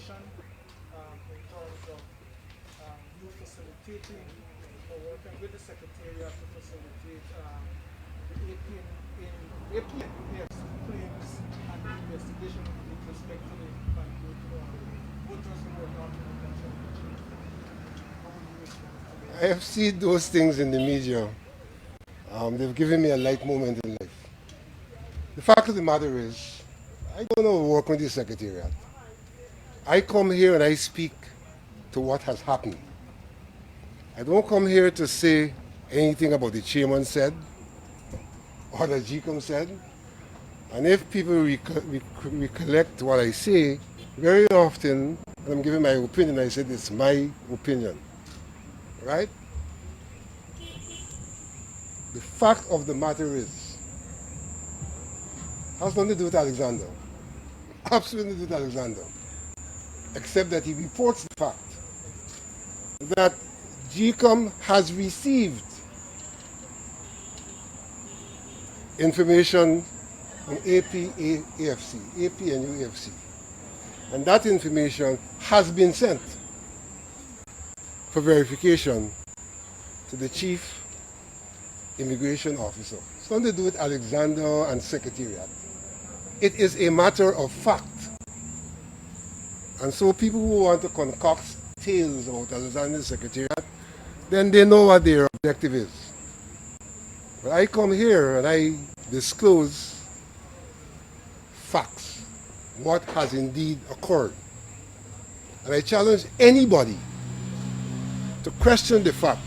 information in terms of you facilitating or working with the Secretariat to facilitate the APN claims and the investigation with respect to the voters who were not in the election. How would you respond to I have seen those things in the media. They've given me a light moment in life. The fact of the matter is, I don't know work with the Secretariat. I come here and I speak to what has happened. I don't come here to say anything about the chairman said or the GCOM said. And if people recollect what I say, very often when I'm giving my opinion, I said it's my opinion. Right? The fact of the matter is, has nothing to do with Alexander. Absolutely nothing to do with Alexander. Except that he reports the fact that GCOM has received information from AP and UAFC. And that information has been sent for verification to the Chief Immigration Officer. It's nothing to do with Alexander and Secretariat. It is a matter of fact. And so people who want to concoct tales about Alexander's Secretariat, then they know what their objective is. But I come here and I disclose facts, what has indeed occurred. And I challenge anybody to question the fact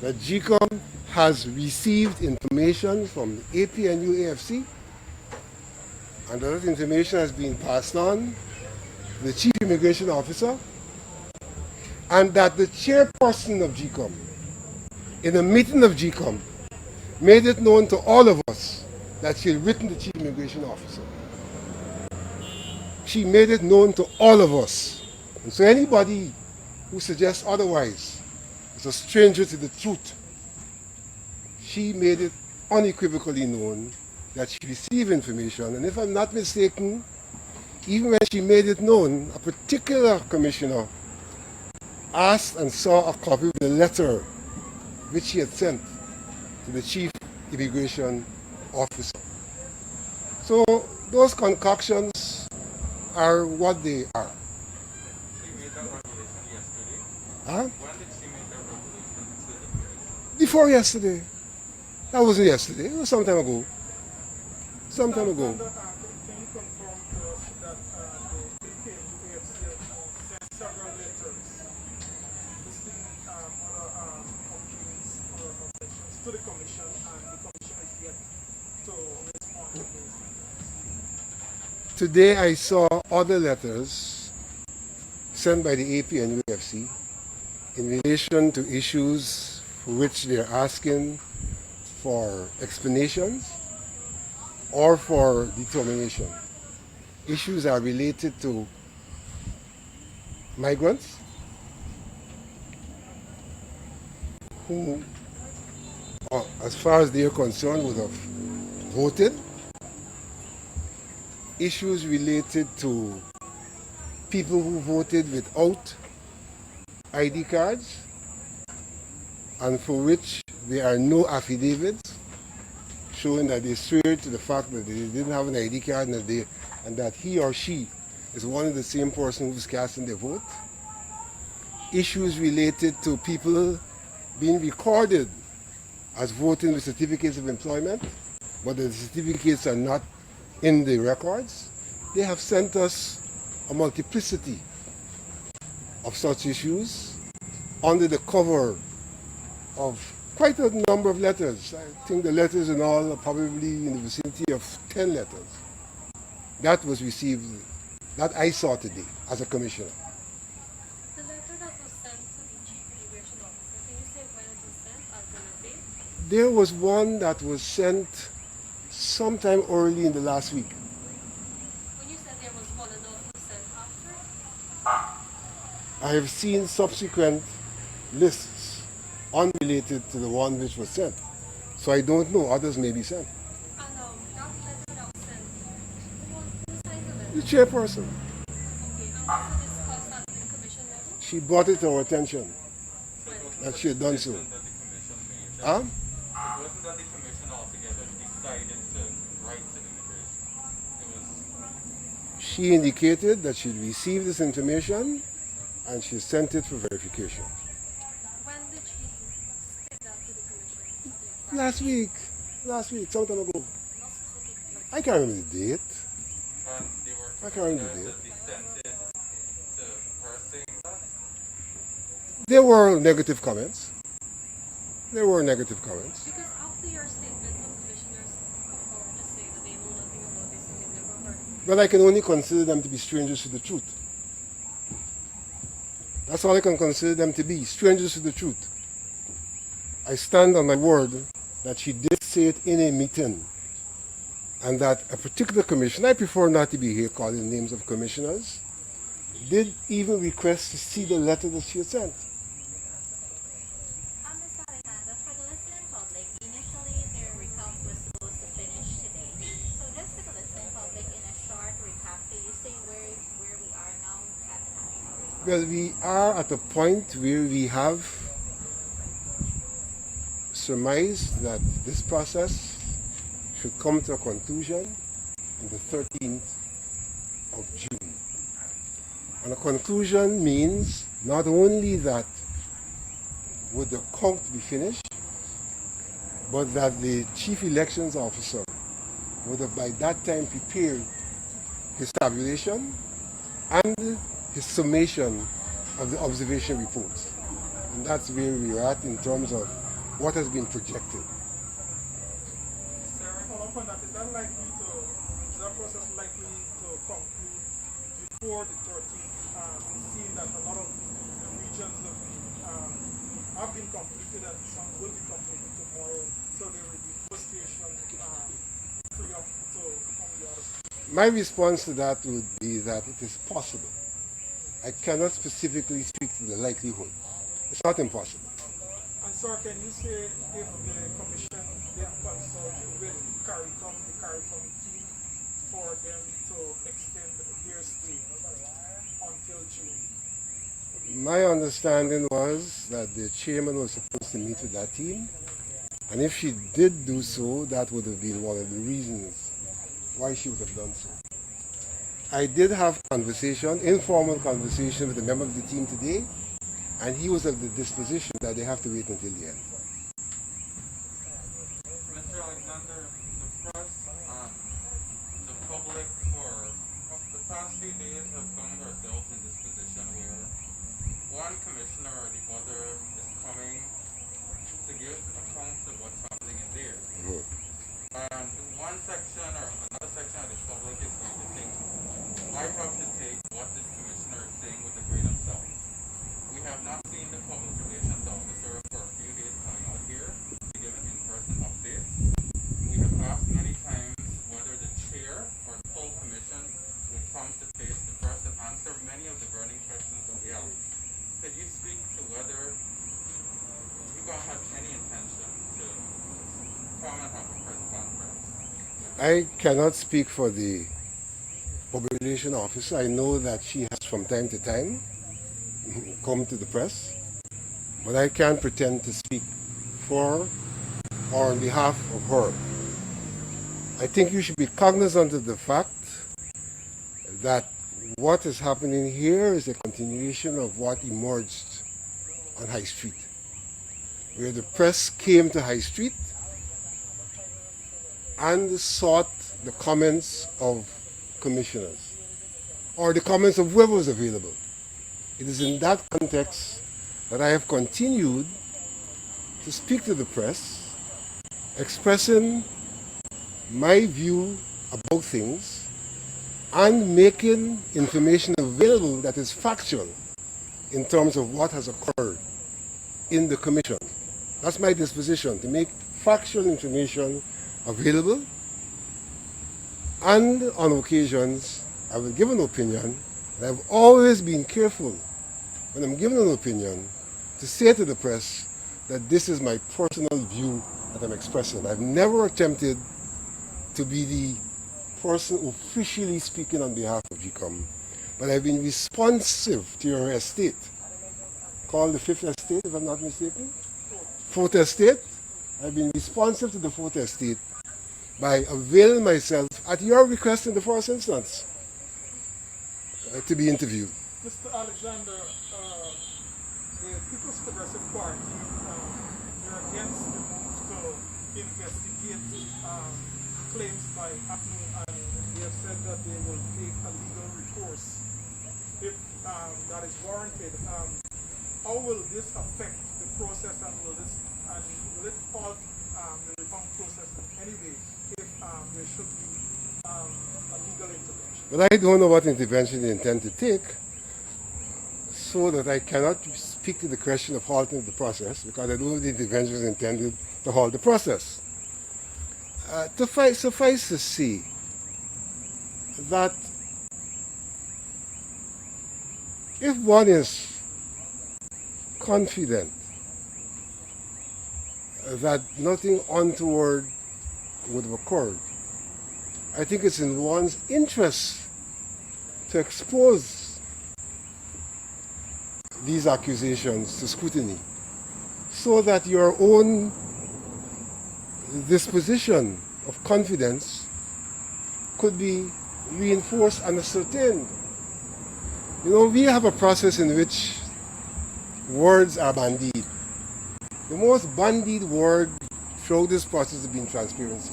that GCOM has received information from the AP and UAFC, and that information has been passed on to the Chief Immigration Officer, and that the chairperson of GCOM, in a meeting of GCOM, made it known to all of us that she had written the Chief Immigration Officer. She made it known to all of us. And so anybody who suggests otherwise is a stranger to the truth. She made it unequivocally known that she received information, and if I'm not mistaken, even when she made it known, a particular commissioner asked and saw a copy of the letter which she had sent to the Chief Immigration Officer. So those concoctions are what they are. She made that revelation yesterday. Huh? When did she make that revelation? Before yesterday. That wasn't yesterday, it was some time ago. Some time ago. Can you confirm to us that the APNUAFC sent several letters listing other companies or organizations to the Commission, and the Commission is yet to respond to those letters? Today I saw other letters sent by the AP and UFC in relation to issues for which they're asking for explanations or for determination. Issues are related to migrants who, as far as they are concerned, would have voted. Issues related to people who voted without ID cards and for which there are no affidavits showing that they swear to the fact that they didn't have an ID card and that he or she is one of the same person who's casting their vote. Issues related to people being recorded as voting with certificates of employment, but the certificates are not in the records. They have sent us a multiplicity of such issues under the cover of quite a number of letters. I think the letters in all are probably in the vicinity of 10 letters. That was received, that I saw today as a commissioner. The letter that was sent to the Chief Immigration Officer, can you say when it was sent as an update? There was one that was sent sometime early in the last week. When you said there was one and it was sent after? I have seen subsequent lists unrelated to the one which was sent. So I don't know, others may be sent. And that letter that was sent, who signed the letter? The chairperson. Okay, She brought it to our attention So it wasn't that a she had done so. decision that the commission made. Huh? It wasn't that the commission altogether decided to write to immigration. It was She indicated that she'd received this information and she sent it for verification. When did she state that to the commission? Last week, some time ago. I can't remember the date. and they were I can't remember concerned the that date. they sent it to her saying that. There were negative comments. There were negative comments. Because after your statement, some commissioners come forward to say that they know nothing about this and they never heard of it. But I can only consider them to be strangers to the truth. That's all I can consider them to be, strangers to the truth. I stand on my word that she did say it in a meeting, and that a particular commissioner, I prefer not to be here calling names of commissioners, did even request to see the letter that she had sent. Mr. Alexander, for the listening public, initially their recount was supposed to finish today. So just for the listening public, in a short recap, can you say where we are now at the national? Well, we are at a point where we have surmised that this process should come to a conclusion on the 13th of June. And a conclusion means not only that would the count be finished, but that the chief elections officer would have by that time prepared his tabulation and his summation of the observation reports. And that's where we are at in terms of what has been projected. Sarah, follow up on that. Is that process likely to conclude before the 13th? Seeing that a lot of the regions have been completed and some will be completed tomorrow, so there will be no station free up to from the other state. My response to that would be that it is possible. I cannot specifically speak to the likelihood. It's not impossible. And sir, can you say if the commission did consult with the CARICOM team for them to extend their stay until June? My understanding was that the chairman was supposed to meet with that team, and if she did do so, that would have been one of the reasons why she would have done so. I did have informal conversation with a member of the team today, and he was of the disposition that they have to wait until the end. Mr. Alexander, the press, the public for the past few days have found ourselves in this position where one commissioner or the other is coming to give accounts of what's happening in there. And one section or another section of the public is going to think, I have to take what this commissioner is saying with a grain of salt. We have not seen the public relations officer for a few days coming out here to give an in-person update. We have asked many times whether the chair or the full commission will come to face the press and answer many of the burning questions that we have. Could you speak to whether Recount has any intention to come and have a press conference? I cannot speak for the public relations officer. I know that she has from time to time come to the press, but I can't pretend to speak for or on behalf of her. I think you should be cognizant of the fact that what is happening here is a continuation of what emerged on High Street, where the press came to High Street and sought the comments of commissioners or the comments of whoever was available. It is in that context that I have continued to speak to the press, expressing my view about things and making information available that is factual in terms of what has occurred in the commission. That's my disposition, to make factual information available, and on occasions I will give an opinion. And I've always been careful when I'm giving an opinion to say to the press that this is my personal view that I'm expressing. I've never attempted to be the person officially speaking on behalf of GCOM, but I've been responsive to your estate called the Fifth Estate, if I'm not mistaken. Fourth Estate. I've been responsive to the Fourth Estate by availing myself, at your request in the first instance, to be interviewed. Mr. Alexander, the People's Progressive Party, they're against the move to investigate claims by acne, and they have said that they will take a legal recourse if that is warranted. How will this affect the process, and will it halt the recount process in any way if there should be a legal intervention? But I don't know what intervention they intend to take, so that I cannot speak to the question of halting the process, because I don't know the intervention is intended to halt the process. Suffice to say that if one is confident that nothing untoward would have occurred, I think it's in one's interest to expose these accusations to scrutiny, so that your own disposition of confidence could be reinforced and ascertained. You know, we have a process in which words are bandied. The most bandied word throughout this process has been transparency.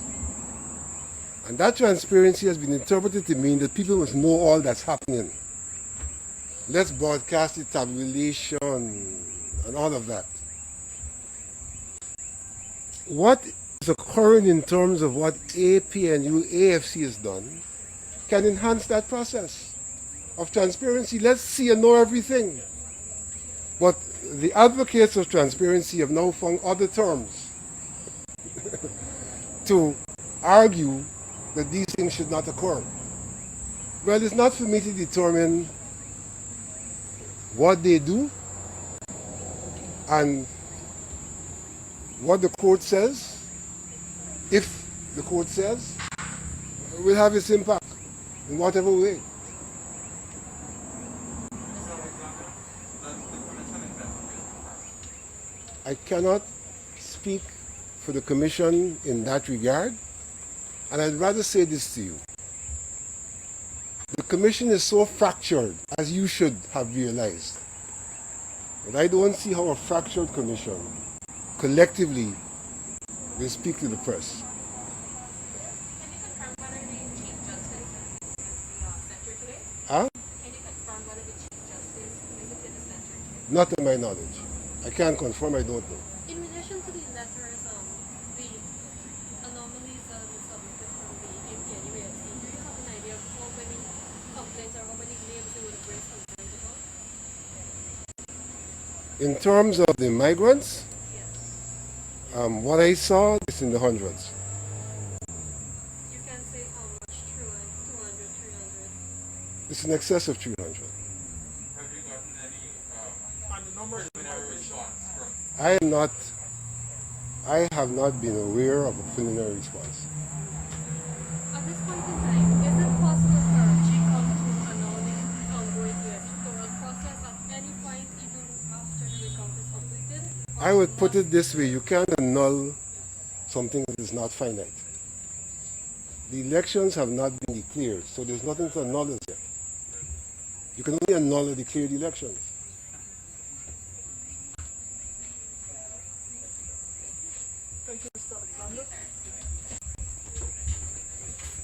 And that transparency has been interpreted to mean that people must know all that's happening. Let's broadcast it, tabulation, and all of that. What is occurring in terms of what APNU, AFC has done can enhance that process of transparency. Let's see and know everything. But the advocates of transparency have now found other terms to argue that these things should not occur. Well, it's not for me to determine what they do and what the court says. If the court says, will have its impact in whatever way. I cannot speak for the Commission in that regard, and I'd rather say this to you. The Commission is so fractured, as you should have realized, that I don't see how a fractured Commission collectively will speak to the press. Can you confirm whether the Chief Justice has visited the center today? Huh? Can you confirm whether the Chief Justice visited the center today? Not to my knowledge. I can't confirm, I don't know. In relation to the letters, the anomalies submitted from the APNU AFC, do you have an idea of how many complaints or how many names they would have raised complaints about? In terms of the migrants, Yes. what I saw is in the hundreds. You can say how much, 200, 300. It's in excess of 300. Have you gotten any And the number of preliminary response from? I have not been aware of a preliminary response. At this point in time, is it possible for Recount to annul the ongoing electoral process at any point, even after the recount is completed? I would put it this way, you can't annul something that is not finite. The elections have not been declared, so there's nothing to annul as yet. You can only annul or declare the elections. Thank you, Mr. Alexander.